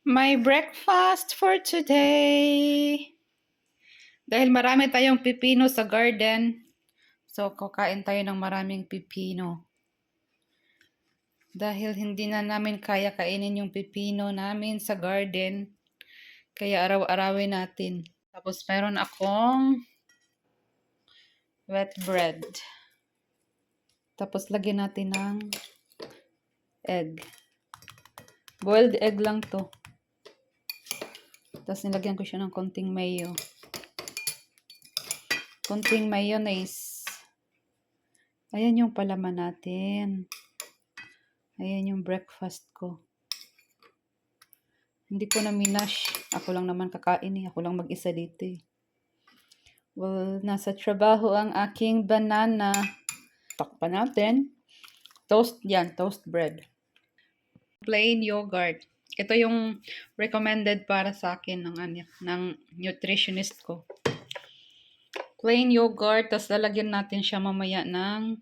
My breakfast for today. Dahil marami tayong pipino sa garden, so kakain tayo ng maraming pipino. Dahil hindi na namin kaya kainin yung pipino namin sa garden, kaya araw-arawin natin. Tapos meron akong wet bread. Tapos lagyan natin ng egg. Boiled egg lang to. Tapos nilagyan ko siya ng konting mayo. Konting mayonnaise. Ayan yung palaman natin. Ayan yung breakfast ko. Hindi ko na minash. Ako lang naman kakain eh. Ako lang mag-isa dito eh. Well, nasa trabaho ang aking banana. Takpan natin. Toast yan. Toast bread. Plain yogurt. Ito yung recommended para sa akin ng nutritionist ko. Plain yogurt. Tapos lalagyan natin siya mamaya ng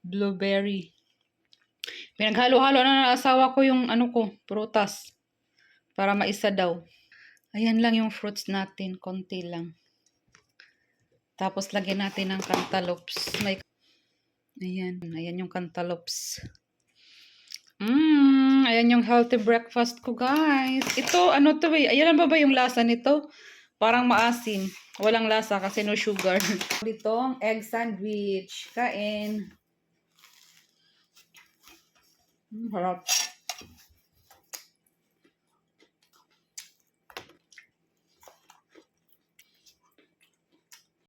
blueberry. Pinaghalo-halo na ng asawa ko yung prutas. Para maisa daw. Ayan lang yung fruits natin. Konti lang. Tapos lagyan natin ng cantaloupes. Ayan yung cantaloupes. Ayan yung healthy breakfast ko, guys. Ito, to eh. Ayan ba yung lasa nito? Parang maasim. Walang lasa kasi no sugar. Ditong egg sandwich. Kain. Harap.